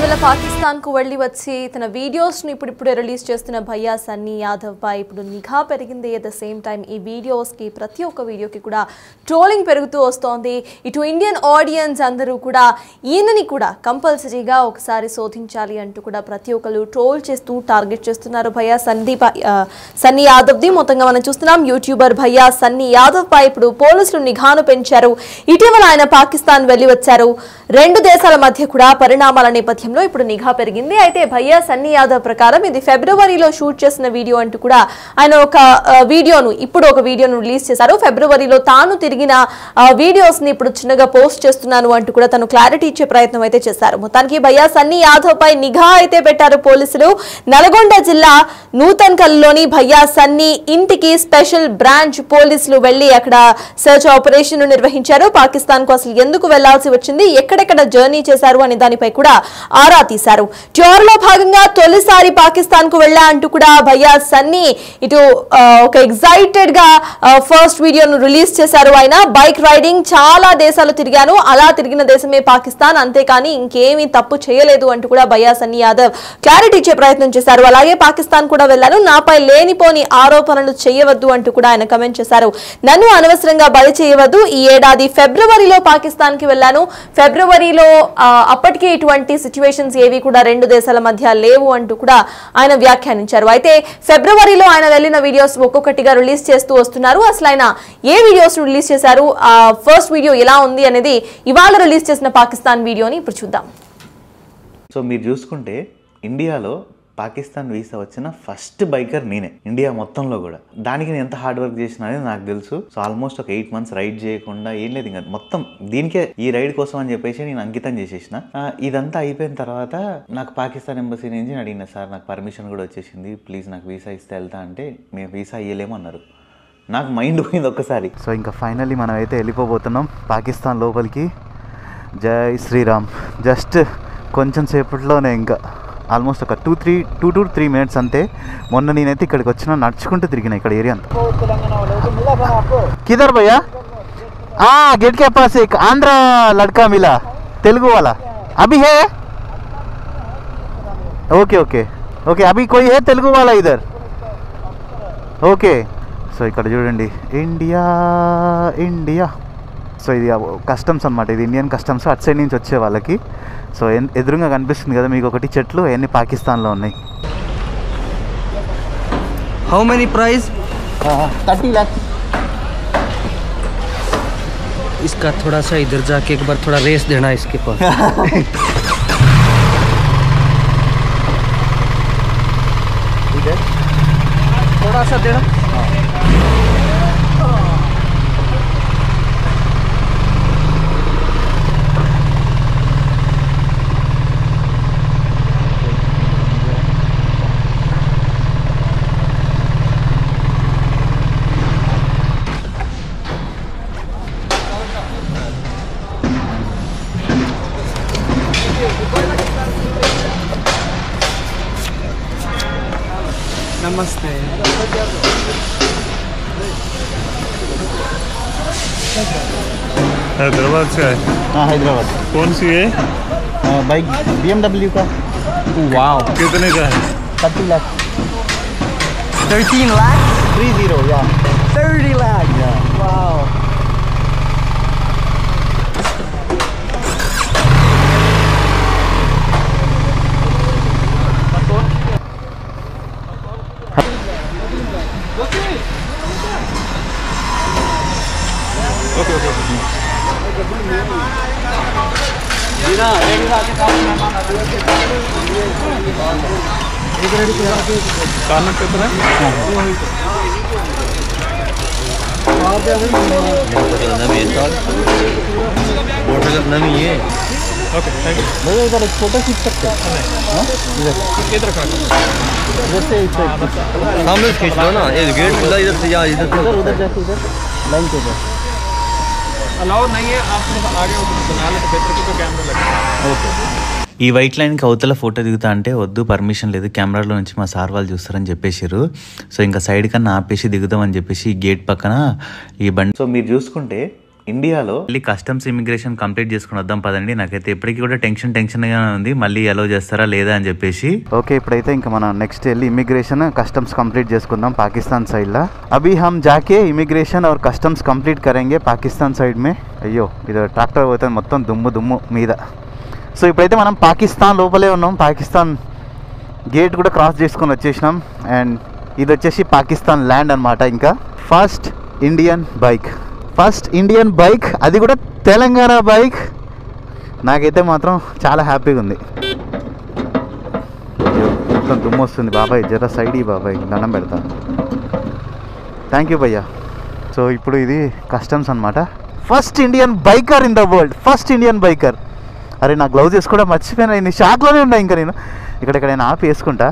ఇటీవల పాకిస్తాన్కు వెళ్లి వచ్చి తన వీడియోస్ను ఇప్పుడిప్పుడే రిలీజ్ చేస్తున్న భయ్యా సన్నీ యాదవ్ పై ఇప్పుడు నిఘా పెరిగింది. అట్ ద సేమ్ టైం ఈ వీడియోస్కి ప్రతి ఒక్క వీడియోకి కూడా ట్రోలింగ్ పెరుగుతూ వస్తోంది. ఇటు ఇండియన్ ఆడియన్స్ అందరూ కూడా ఈయనని కూడా కంపల్సరీగా ఒకసారి శోధించాలి అంటూ కూడా ప్రతి ఒక్కరు ట్రోల్ చేస్తూ టార్గెట్ చేస్తున్నారు భయ్యా సన్నీ యాదవ్ది. మొత్తంగా మనం చూస్తున్నాం యూట్యూబర్ భయ్యా సన్నీ యాదవ్ పై ఇప్పుడు పోలీసులు నిఘాను పెంచారు. ఇటీవల ఆయన పాకిస్తాన్ వెళ్లి వచ్చారు. రెండు దేశాల మధ్య కూడా పరిణామాల నేపథ్యంలో ఇప్పుడు నిఘా పెరిగింది. అయితే భయ్యా సన్నీ యాదవ్ ప్రకారం ఇది ఫిబ్రవరిలో షూట్ చేసిన వీడియో అంటూ కూడా ఆయన ఒక వీడియోను రిలీజ్ చేశారు. ఫిబ్రవరిలో తాను తిరిగిన వీడియోస్ ని ఇప్పుడు చిన్నగా పోస్ట్ చేస్తున్నాను అంటూ కూడా తను క్లారిటీ ఇచ్చే ప్రయత్నం అయితే చేశారు. మొత్తానికి భయ్యా సన్నీ యాదవ్ పై నిఘా అయితే పెట్టారు పోలీసులు. నల్గొండ జిల్లా నూతన్కల్లోని భయ్యా సన్నీ ఇంటికి స్పెషల్ బ్రాంచ్ పోలీసులు వెళ్లి అక్కడ సర్చ్ ఆపరేషన్ నిర్వహించారు. పాకిస్తాన్ కు అసలు ఎందుకు వెళ్లాల్సి వచ్చింది, ఎక్కడెక్కడ జర్నీ చేశారు అనే దానిపై కూడా ఆరా తీశారు. టూర్ లో భాగంగా తొలిసారి పాకిస్తాన్ కు వెళ్ళా అంటూ కూడా భయ్యా సన్నీ ఇటు ఒక ఎక్సైటెడ్ గా ఫస్ట్ వీడియోను రిలీజ్ చేశారు. ఆయన బైక్ రైడింగ్ చాలా దేశాలు తిరిగాను, అలా తిరిగిన దేశమే పాకిస్తాన్, అంతేకాని ఇంకేమీ తప్పు చేయలేదు అంటూ కూడా భయ్యా సన్నీ యాదవ్ క్లారిటీ ఇచ్చే ప్రయత్నం చేశారు. అలాగే పాకిస్తాన్ కూడా వెళ్ళాను, నాపై లేనిపోని ఆరోపణలు చేయవద్దు అంటూ కూడా ఆయన కమెంట్ చేశారు. నన్ను అనవసరంగా బలి చేయవద్దు, ఈ ఏడాది ఫిబ్రవరిలో పాకిస్తాన్ కి వెళ్ళాను. ఫిబ్రవరిలో అప్పటికే ఇటువంటి సిచ్యువేషన్స్ ఏవి కూడా రెండు దేశాల మధ్య లేవు అంటూ కూడా ఆయన వ్యాఖ్యానించారు. అయితే ఫిబ్రవరిలో ఆయన వెళ్ళిన వీడియోస్ ఒక్కొక్కటిగా రిలీజ్ చేస్తూ వస్తున్నారు. అసలు ఆయన ఏ వీడియోస్ రిలీజ్ చేశారు, ఫస్ట్ వీడియో ఎలా ఉంది అనేది ఇవాళ రిలీజ్ చేసిన పాకిస్తాన్ వీడియోని ఇప్పుడు చూద్దాం. సో మీరు చూసుకుంటే ఇండియాలో పాకిస్తాన్ వీసా వచ్చిన ఫస్ట్ బైకర్ నేనే, ఇండియా మొత్తంలో కూడా. దానికి నేను ఎంత హార్డ్ వర్క్ చేసిన అనేది నాకు తెలుసు. సో ఆల్మోస్ట్ ఒక 8 months రైడ్ చేయకుండా ఏం లేదు, ఇంకా మొత్తం దీనికే ఈ రైడ్ కోసం అని చెప్పేసి నేను అంకితం చేసేసిన. ఇదంతా అయిపోయిన తర్వాత నాకు పాకిస్తాన్ ఎంబసీ నుంచి అడిగిన, సార్ నాకు పర్మిషన్ కూడా వచ్చేసింది, ప్లీజ్ నాకు వీసా ఇస్తే వెళ్తా అంటే, మేము వీసా ఇయ్యలేమన్నారు. నాకు మైండ్ పోయింది ఒక్కసారి. సో ఇంకా ఫైనల్లీ మనం అయితే వెళ్ళిపోబోతున్నాం పాకిస్తాన్ లోపలికి. జై శ్రీరామ్. జస్ట్ కొంచెం సేపట్లోనే, ఇంకా ఆల్మోస్ట్ ఒక 2 to 3 minutes అంతే. మొన్న నేనైతే ఇక్కడికి వచ్చిన నడుచుకుంటూ తిరిగిన ఇక్కడ ఏరియా అంతా. किधर भैया? गेट के पास एक आंध्रा लड़का मिला, तेलुगु वाला. अभी है? ओके अभी कोई है तेलुगु वाला इधर? ओके. సో ఇక్కడ చూడండి, ఇండియా. సో ఇది కస్టమ్స్ అనమాట, ఇది ఇండియన్ కస్టమ్స్. అటు సైడ్ నుంచి వచ్చే వాళ్ళకి. సో ఎదురుగా కనిపిస్తుంది కదా మీకు ఒకటి చెట్లు, అవన్నీ పాకిస్తాన్లో ఉన్నాయి. How many price? 30 लाख. इसका थोड़ा सा इधर जाके एक बार थोड़ा रेस देना इसके पास. इधर थोड़ा सा देना. नमस्ते. हैदराबाद से है? हाँ हैदराबाद. कौन सी है? बाइक BMW का. वाओ. कितने का है? 30 लाख. 13 lakh? 30 या 30 lakh. Wow. कानून पेपर है? Okay thank you. भैया इधर एक फोटो खींच सकते हैं? इधर जैसे सामने खींच लो ना, ये गेट खुला इधर से या इधर से. उधर जाके उधर लाइन के उधर अलाउ नहीं है, आप आगे बना ले तो बेहतर, क्योंकि कैमरा लगा. ओके. ఈ వైట్ లైన్కి అవతల ఫోటో దిగుతా అంటే వద్దు, పర్మిషన్ లేదు, కెమెరాలో నుంచి మా సార్ వాళ్ళు చూస్తారని చెప్పేసారు. సో ఇంకా సైడ్ కన్నా ఆపేసి దిగుదామని చెప్పేసి గేట్ పక్కన ఈ బండి. సో మీరు చూసుకుంటే ఇండియాలో మళ్ళీ కస్టమ్స్ ఇమిగ్రేషన్ కంప్లీట్ చేసుకుని వద్దాం పదండి. నాకైతే ఇప్పటికీ కూడా టెన్షన్ గానే ఉంది, మళ్ళీ అలో చేస్తారా లేదా అని చెప్పేసి. ఓకే, ఇప్పుడైతే ఇంకా మనం నెక్స్ట్ వెళ్ళి ఇమిగ్రేషన్ కస్టమ్స్ కంప్లీట్ చేసుకుందాం పాకిస్తాన్ సైడ్ లా. అభి హమ్ జాకే ఇమిగ్రేషన్ और కస్టమ్స్ కంప్లీట్ కरेंगे పాకిస్తాన్ సైడ్ మే. అయ్యో ఇది ట్రాక్టర్ పోతుంది మొత్తం దుమ్ము మీద. సో ఇప్పుడైతే మనం పాకిస్తాన్ లోపలే ఉన్నాం. పాకిస్తాన్ గేట్ కూడా క్రాస్ చేసుకొని వచ్చేసినాం. అండ్ ఇది వచ్చేసి పాకిస్తాన్ ల్యాండ్ అనమాట. ఇంకా ఫస్ట్ ఇండియన్ బైక్, అది కూడా తెలంగాణ బైక్. నాకైతే మాత్రం చాలా హ్యాపీగా ఉంది. మొత్తం దుమ్ము వస్తుంది. బాబాయ్ జర సైడ్ ఈ బాబాయ్, దండం పెడతా. థ్యాంక్ యూ భయ్యా. సో ఇప్పుడు ఇది కస్టమ్స్ అనమాట. First Indian biker in the world, first Indian biker. అరే నా గ్లౌజెస్ కూడా మర్చిపోయినా, ఇన్ని షాక్లోనే ఉన్నా. ఇంకా నేను ఇక్కడెక్కడైనా ఆపి వేసుకుంటా.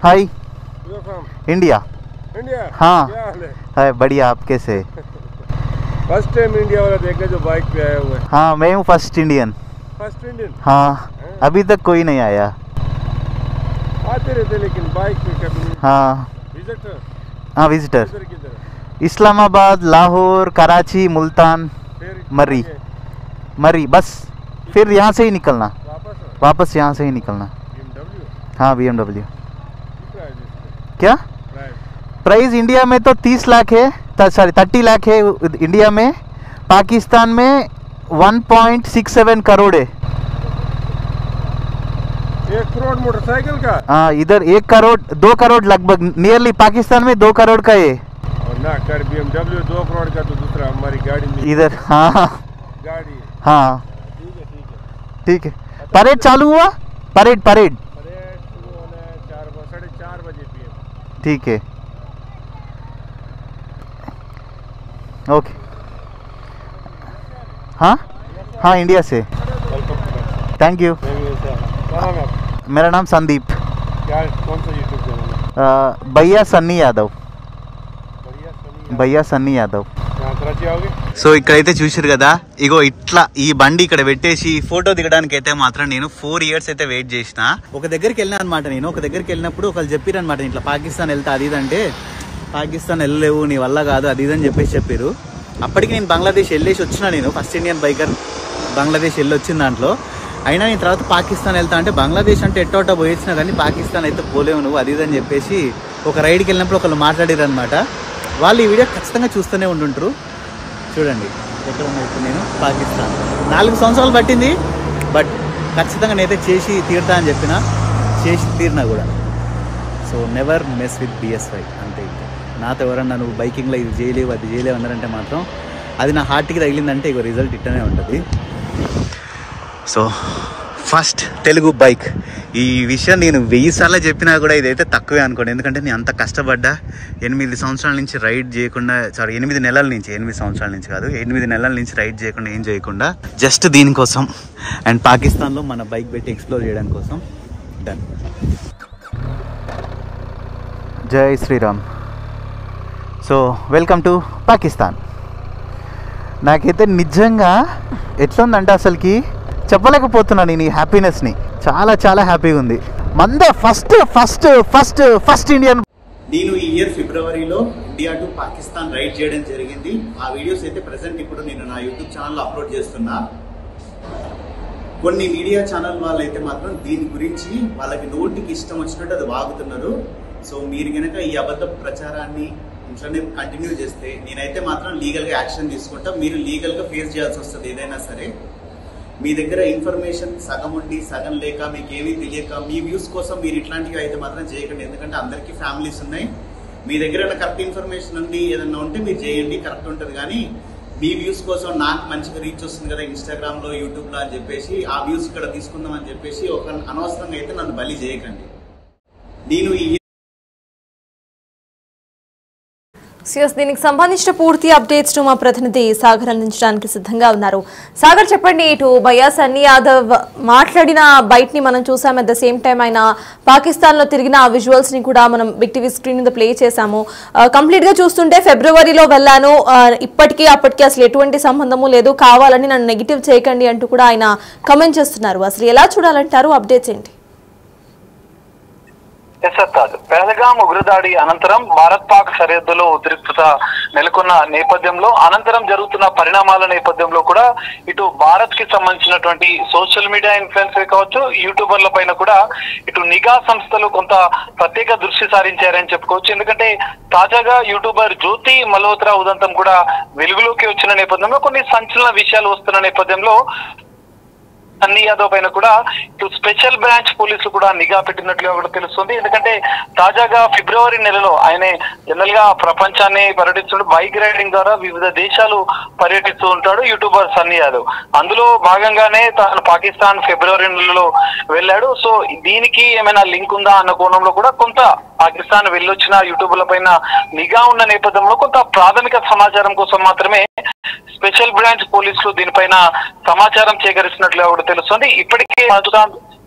హాయ్ इंडिया हाँ है बढ़िया। आप कैसे? फर्स्ट टाइम इंडिया वाला देखा जो बाइक पे आया हुआ है। हाँ मैं हूँ फर्स्ट इंडियन। हाँ अभी तक कोई नहीं आया। आते रहते लेकिन बाइक पे कभी। हाँ विजिटर। हाँ विजिटर। इस्लामाबाद, लाहौर, कराची, मुल्तान, मरी बस। फिर यहाँ से ही निकलना, वापस यहाँ से ही निकलना। हाँ BMW। क्या प्राइस इंडिया में तो 30 लाख है, 30 लाख है इंडिया में। पाकिस्तान में 1.67 करोड़ है। 1 करोड़ मोटरसाइकिल का? हाँ इधर 1 करोड़ 2 करोड़ लगभग नियरली। पाकिस्तान में 2 करोड़ का है। और ना कर BMW 2 करोड़ का तो दूसरा हमारी गाड़ी में इधर। हाँ गाड़ी। हाँ ठीक है। परेड चालू हुआ? परेड शुरू होना है 4:30 बजे PM। ठीक है ओके। हाँ इंडिया से। Thank you. मेरा नाम संदीप। क्या कौन सा यूट्यूब चैनल है? भैया सन्नी यादव। कराची आओगे? సో ఇక్కడైతే చూసారు కదా, ఇగో ఇట్లా ఈ బండి ఇక్కడ పెట్టేసి ఫోటో దిగడానికి అయితే మాత్రం నేను 4 years అయితే వెయిట్ చేసిన. ఒక దగ్గరికి వెళ్ళినా అనమాట. నేను ఒక దగ్గరికి వెళ్ళినప్పుడు ఒకళ్ళు చెప్పారు అనమాట, ఇట్లా పాకిస్తాన్ వెళ్తా అది ఇదంటే, పాకిస్తాన్ వెళ్ళలేవు నీ వల్ల కాదు అది ఇదని చెప్పారు. అప్పటికి నేను బంగ్లాదేశ్ వెళ్ళేసి వచ్చిన. నేను ఫస్ట్ ఇండియన్ బైకర్ బంగ్లాదేశ్ వెళ్ళి వచ్చిన దాంట్లో. అయినా నేను తర్వాత పాకిస్తాన్ వెళ్తా అంటే, బంగ్లాదేశ్ అంటే ఎట్టోటా పోయించినా కానీ పాకిస్తాన్ అయితే పోలేవు నువ్వు అది ఇదని చెప్పేసి ఒక రైడ్కి వెళ్ళినప్పుడు ఒకళ్ళు మాట్లాడారు అనమాట. వాళ్ళు ఈ వీడియో ఖచ్చితంగా చూస్తూనే ఉంటుంటారు. చూడండి ఎక్కడ ఉన్నా ఇప్పుడు నేను పాకిస్తాన్. 4 సంవత్సరాలు పట్టింది, బట్ ఖచ్చితంగా నేనైతే చేసి తీరుతా అని చెప్పిన, చేసి తీరినా కూడా. So never mess with BSY అంతే. ఇంకా నాతో ఎవరన్నా నువ్వు బైకింగ్లో ఇది చేయలేవు అది చేయలేవు అన్నారంటే మాత్రం అది నా హార్ట్కి తగిలిందంటే ఇక రిజల్ట్ ఇట్టనే ఉంటుంది. సో ఫస్ట్ తెలుగు బైక్, ఈ విషయం నేను 1000 సార్లు చెప్పినా కూడా ఇదైతే తక్కువే అనుకోండి. ఎందుకంటే నేను అంత కష్టపడ్డా. 8 సంవత్సరాల నుంచి రైడ్ చేయకుండా, 8 నెలల నుంచి, 8 సంవత్సరాల నుంచి కాదు, 8 నెలల నుంచి రైడ్ చేయకుండా ఏం చేయకుండా జస్ట్ దీనికోసం అండ్ పాకిస్తాన్లో మన బైక్ పెట్టి ఎక్స్ప్లోర్ చేయడం కోసం. డన్. జై Sriram. So welcome to Pakistan. నాకైతే నిజంగా ఎట్లుందంటే అసలుకి చెప్పలేకపోతున్నా నేను ఈ హ్యాపీనెస్ని. చాలా హ్యాపీగా ఉంది. మందే ఫస్ట్ ఇండియన్. నేను ఈ ఇయర్ ఫిబ్రవరిలో ఇండియా టు పాకిస్తాన్ రైడ్ చేయడం జరిగింది. ఆ వీడియోస్ అయితే ప్రెసెంట్ ఇప్పుడు నేను నా యూట్యూబ్ ఛానల్లో అప్లోడ్ చేస్తున్నా. కొన్ని మీడియా ఛానల్ వాళ్ళు అయితే మాత్రం దీని గురించి వాళ్ళకి నోటికి ఇష్టం వచ్చినట్టు అది వాగుతున్నారు. సో మీరు కనుక ఈ అబద్ధ ప్రచారాన్ని ఇట్లనే కంటిన్యూ చేస్తే నేనైతే మాత్రం లీగల్గా యాక్షన్ తీసుకుంటా. మీరు లీగల్గా ఫేస్ చేయాల్సి వస్తుంది ఏదైనా సరే. మీ దగ్గర ఇన్ఫర్మేషన్ సగం ఉండి సగం లేక మీకు ఏమీ తెలియక మీ వ్యూస్ కోసం మీరు ఇట్లాంటివి అయితే మాత్రం చేయకండి. ఎందుకంటే అందరికీ ఫ్యామిలీస్ ఉన్నాయి. మీ దగ్గర కరెక్ట్ ఇన్ఫర్మేషన్ ఉండి ఏదన్నా ఉంటే మీరు చేయండి, కరెక్ట్ ఉంటుంది. కానీ మీ వ్యూస్ కోసం నాకు మంచిగా రీచ్ వస్తుంది కదా ఇన్స్టాగ్రామ్లో యూట్యూబ్లో అని చెప్పేసి ఆ వ్యూస్ ఇక్కడ తీసుకుందాం అని చెప్పేసి ఒక అనవసరంగా అయితే నన్ను బలి చేయకండి. నేను ఈ దీనికి సంబంధించిన పూర్తి అప్డేట్స్ మా ప్రతినిధి సాగర్ అందించడానికి సిద్ధంగా ఉన్నారు. సాగర్ చెప్పండి, ఇటు భయ్యా సన్నీ యాదవ్ మాట్లాడిన బైట్ ని మనం చూసాం. అట్ ద సేమ్ టైం ఆయన పాకిస్తాన్ లో తిరిగిన ఆ విజువల్స్ ని కూడా మనం బిగ్ టీవీ స్క్రీన్ మీద ప్లే చేశాము. కంప్లీట్ గా చూస్తుంటే ఫిబ్రవరిలో వెళ్ళాను, ఇప్పటికీ అప్పటికీ అసలు ఎటువంటి సంబంధము లేదు, కావాలని నన్ను నెగిటివ్ చేయకండి అంటూ కూడా ఆయన కమెంట్ చేస్తున్నారు. అసలు ఎలా చూడాలంటారు? అప్డేట్స్ ఏంటి? పెహల్గాం ఉగ్రదాడి అనంతరం భారత్ పాక్ సరిహద్దులో ఉద్రిక్తత నెలకొన్న నేపథ్యంలో అనంతరం జరుగుతున్న పరిణామాల నేపథ్యంలో కూడా ఇటు భారత్ కి సంబంధించినటువంటి సోషల్ మీడియా ఇన్ఫ్లుయెన్సర్ కావచ్చు, యూట్యూబర్ల పైన కూడా ఇటు నిఘా సంస్థలు కొంత ప్రత్యేక దృష్టి సారించారని చెప్పుకోవచ్చు. ఎందుకంటే తాజాగా యూట్యూబర్ జ్యోతి మల్హోత్రా ఉదంతం కూడా వెలుగులోకి వచ్చిన నేపథ్యంలో కొన్ని సంచలన విషయాలు వస్తున్న నేపథ్యంలో సన్నీ యాదవ్ పైన కూడా ఇటు స్పెషల్ బ్రాంచ్ పోలీసులు కూడా నిఘా పెట్టినట్లుగా కూడా తెలుస్తుంది. ఎందుకంటే తాజాగా ఫిబ్రవరి నెలలో ఆయన జనరల్ గా ప్రపంచాన్ని పర్యటిస్తుంటూ బైక్ రైడింగ్ ద్వారా వివిధ దేశాలు పర్యటిస్తూ ఉంటాడు యూట్యూబర్ సన్నీ యాదవ్. అందులో భాగంగానే తాను పాకిస్తాన్ ఫిబ్రవరి నెలలో వెళ్ళాడు. సో దీనికి ఏమైనా లింక్ ఉందా అన్న కోణంలో కూడా కొంత పాకిస్తాన్ వెళ్ళొచ్చిన యూట్యూబర్ల పైన నిఘా ఉన్న నేపథ్యంలో కొంత ప్రాథమిక సమాచారం కోసం మాత్రమే స్పెషల్ బ్రాంచ్ పోలీసులు దీనిపైన సమాచారం సేకరిస్తున్నట్లుగా కూడా తెలుస్తుంది. ఇప్పటికే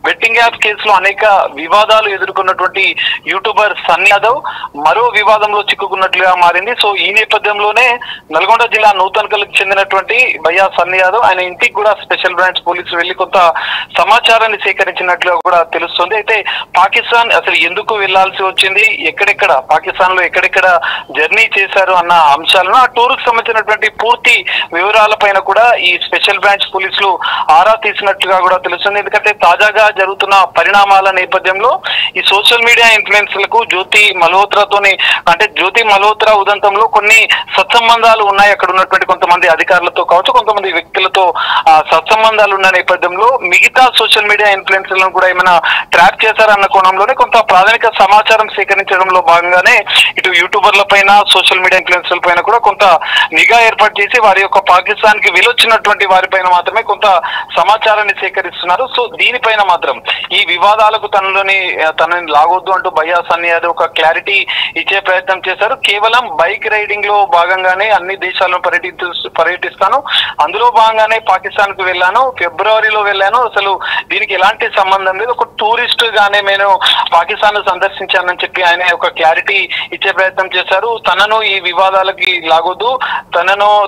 బెట్టింగ్ యాప్ కేసులో అనేక వివాదాలు ఎదుర్కొన్నటువంటి యూట్యూబర్ సన్నీ యాదవ్ మరో వివాదంలో చిక్కుకున్నట్లుగా మారింది. సో ఈ నేపథ్యంలోనే నల్గొండ జిల్లా నూతన్కల్కి చెందినటువంటి భయ్యా సన్నీ యాదవ్ ఆయన ఇంటికి కూడా స్పెషల్ బ్రాంచ్ పోలీసులు వెళ్లి కొంత సమాచారాన్ని సేకరించినట్లుగా కూడా తెలుస్తుంది. అయితే పాకిస్తాన్ అసలు ఎందుకు వెళ్లాల్సి వచ్చింది, ఎక్కడెక్కడ పాకిస్తాన్ లో ఎక్కడెక్కడ జర్నీ చేశారు అన్న అంశాలను, ఆ టూర్ కు సంబంధించినటువంటి పూర్తి వివరాలపైన కూడా ఈ స్పెషల్ బ్రాంచ్ పోలీసులు ఆరా తీసినట్లుగా కూడా తెలుస్తుంది. ఎందుకంటే తాజాగా జరుగుతున్న పరిణామాల నేపథ్యంలో ఈ సోషల్ మీడియా ఇన్ఫ్లుయెన్సర్లకు జ్యోతి మల్హోత్రాతోని అంటే జ్యోతి మల్హోత్రా ఉదంతంలో కొన్ని సత్సంబంధాలు ఉన్నాయి. అక్కడ ఉన్నటువంటి కొంతమంది అధికారులతో కావచ్చు, కొంతమంది వ్యక్తులతో సత్సంబంధాలు ఉన్న నేపథ్యంలో మిగతా సోషల్ మీడియా ఇన్ఫ్లుయెన్సర్లను కూడా ఏమైనా ట్రాప్ చేశారన్న కోణంలోనే కొంత ప్రాథమిక సమాచారం సేకరించడంలో భాగంగానే ఇటు యూట్యూబర్ల పైన సోషల్ మీడియా ఇన్ఫ్లుయెన్సర్ల పైన కూడా కొంత నిఘా ఏర్పాటు చేసి వారి యొక్క పాకిస్తాన్ కి వెళ్ళొచ్చినటువంటి వారిపైన మాత్రమే కొంత సమాచారాన్ని సేకరిస్తున్నారు. సో దీనిపైన మాత్రం ఈ వివాదాలకు తనని లాగొద్దు అంటూ భయ్యా సన్నీ యాదవ్ ఒక క్లారిటీ ఇచ్చే ప్రయత్నం చేశారు. కేవలం బైక్ రైడింగ్ లో భాగంగానే అన్ని దేశాలను పర్యటిస్తాను, అందులో భాగంగానే పాకిస్తాన్ కు వెళ్ళాను, ఫిబ్రవరిలో వెళ్ళాను, అసలు దీనికి ఎలాంటి సంబంధం లేదు, ఒక టూరిస్ట్ గానే నేను పాకిస్తాన్ సందర్శించానని చెప్పి ఆయన ఒక క్లారిటీ ఇచ్చే ప్రయత్నం చేశారు. తనను ఈ వివాదాలకి లాగొద్దు,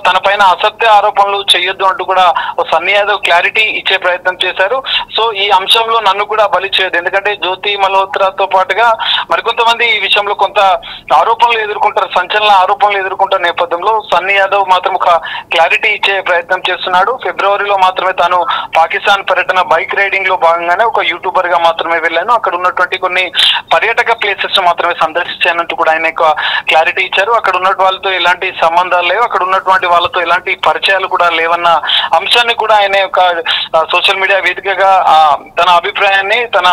తన పైన అసత్య ఆరోపణలు చేయొద్దు అంటూ కూడా సన్నీ యాదవ్ క్లారిటీ ఇచ్చే ప్రయత్నం చేశారు. సో ఈ అంశంలో నన్ను కూడా బలి చేయదు, ఎందుకంటే జ్యోతి మల్హోత్రాతో పాటుగా మరికొంతమంది ఈ విషయంలో కొంత ఆరోపణలు ఎదుర్కొంటారు, సంచలన ఆరోపణలు ఎదుర్కొంటున్న నేపథ్యంలో సన్నీ యాదవ్ మాత్రం ఒక క్లారిటీ ఇచ్చే ప్రయత్నం చేస్తున్నాడు. ఫిబ్రవరిలో మాత్రమే తాను పాకిస్తాన్ పర్యటన బైక్ రైడింగ్ లో భాగంగానే ఒక యూట్యూబర్ గా మాత్రమే వెళ్ళాను, అక్కడ ఉన్నటువంటి కొన్ని పర్యాటక ప్లేసెస్ మాత్రమే సందర్శించానంటూ కూడా ఆయన ఒక క్లారిటీ ఇచ్చారు. అక్కడ ఉన్న వాళ్ళతో ఎలాంటి సంబంధాలు లేవు, అక్కడ ఉన్నటువంటి వాళ్ళతో ఎలాంటి పరిచయాలు కూడా లేవన్న అంశాన్ని కూడా ఆయన ఒక సోషల్ మీడియా వేదికగా తన అభిప్రాయాన్ని తన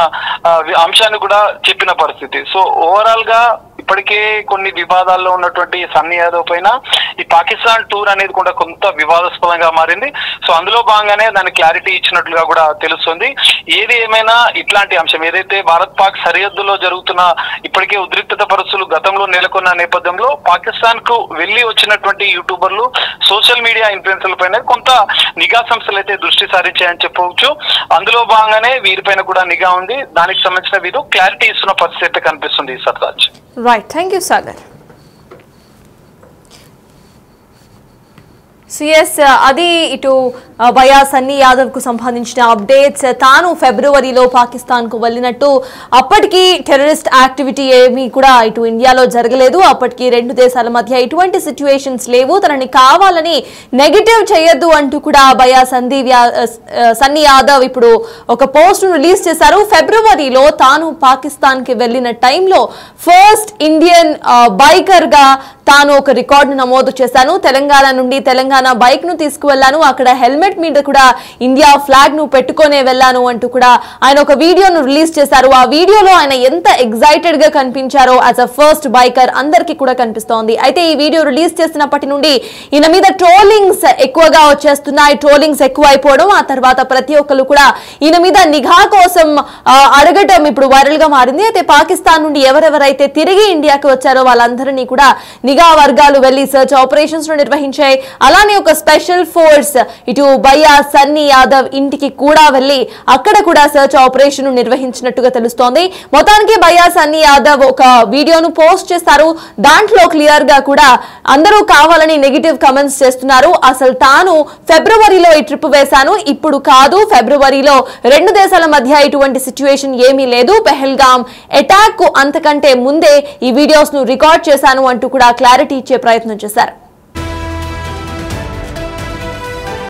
అంశాన్ని కూడా చెప్పిన పరిస్థితి. సో ఓవరాల్ గా ఇప్పటికే కొన్ని వివాదాల్లో ఉన్నటువంటి సన్నీ యాదవ్ పైన ఈ పాకిస్తాన్ టూర్ అనేది కూడా కొంత వివాదాస్పదంగా మారింది. సో అందులో భాగంగానే దాని క్లారిటీ ఇచ్చినట్లుగా కూడా తెలుస్తుంది. ఏది ఏమైనా ఇట్లాంటి అంశం ఏదైతే భారత్ పాక్ సరిహద్దులో జరుగుతున్న ఇప్పటికే ఉద్రిక్తత పరిస్థితులు గతంలో నెలకొన్న నేపథ్యంలో పాకిస్తాన్ కు వెళ్లి వచ్చినటువంటి యూట్యూబర్లు సోషల్ మీడియా ఇన్ఫ్లుయెన్సర్ల పైన కొంత నిఘా సంస్థలు అయితే దృష్టి సారించాయని చెప్పవచ్చు. అందులో భాగంగానే వీరిపైన కూడా నిఘా ఉంది, దానికి సంబంధించిన వీరు క్లారిటీ ఇస్తున్న పరిస్థితి అయితే కనిపిస్తుంది. Sartaj. Right, thank you Sagar. CS అది ఇటు భయ్యా సన్నీ యాదవ్ కు సంబంధించిన అప్డేట్స్. తాను ఫిబ్రవరిలో పాకిస్తాన్ కు వెళ్ళినట్టు, అప్పటికి టెర్రరిస్ట్ యాక్టివిటీ ఏమీ కూడా ఇటు ఇండియాలో జరగలేదు, అప్పటికి రెండు దేశాల మధ్య ఎటువంటి సిచ్యువేషన్స్ లేవు, తనని కావాలని నెగటివ్ చేయొద్దు అంటూ కూడా భయ్యా సన్నీ యాదవ్ ఇప్పుడు ఒక పోస్ట్ రిలీజ్ చేశారు. ఫిబ్రవరిలో తాను పాకిస్తాన్ కి వెళ్ళిన టైంలో ఫస్ట్ ఇండియన్ బైకర్ గా తాను ఒక రికార్డు నమోదు చేశాను, తెలంగాణ నుండి తెలంగాణ బైక్ ను తీసుకువెళ్లాను, అక్కడ హెల్మెట్ మీద కూడా ఇండియా ఫ్లాగ్ ను పెట్టుకునే వెళ్ళాను అంటూ కూడా ఆయన ఒక వీడియోను రిలీజ్ చేశారు. ఆ వీడియోలో ఆయన ఎంత ఎక్సైటెడ్ గా కనిపించారో యాజ్ అ ఫస్ట్ బైకర్ అందరికీ కూడా కనిపిస్తోంది. అయితే ఈ వీడియో రిలీజ్ చేసినప్పటి నుండి ఈయన మీద ట్రోలింగ్స్ ఎక్కువగా వచ్చేస్తున్నాయి, ట్రోలింగ్స్ ఎక్కువైపోవడం, ఆ తర్వాత ప్రతి ఒక్కరు కూడా ఈయన మీద నిఘా కోసం అడగటం ఇప్పుడు వైరల్ గా మారింది. అయితే పాకిస్తాన్ నుండి ఎవరెవరైతే తిరిగి ఇండియాకి వచ్చారో వాళ్ళందరినీ కూడా నిఘా వర్గాలు వెళ్లి సర్చ్ ఆపరేషన్స్ ను నిర్వహించాయి. అలానే అలానే ఒక స్పెషల్ ఫోర్స్ ఇటు భయ్యా సన్నీ యాదవ్ ఇంటికి కూడా వెళ్లి అక్కడ కూడా సర్చ్ ఆపరేషన్ నిర్వహించినట్టుగా తెలుస్తోంది. మొత్తానికి భయ్యా సన్నీ యాదవ్ ఒక వీడియోను పోస్ట్ చేస్తారు. దాంట్లో క్లియర్ గా కూడా అందరూ కావాలని నెగిటివ్ కమెంట్స్ చేస్తున్నారు. అసలు తాను ఫిబ్రవరిలో ఈ ట్రిప్ వేశాను, ఇప్పుడు కాదు. ఫిబ్రవరిలో రెండు దేశాల మధ్య ఇటువంటి సిచ్యువేషన్ ఏమీ లేదు. పెహల్గాం అటాక్ కు అంతకంటే ముందే ఈ వీడియోస్ ను రికార్డ్ చేశాను అంటూ కూడా క్లారిటీ ఇచ్చే ప్రయత్నం చేశారు.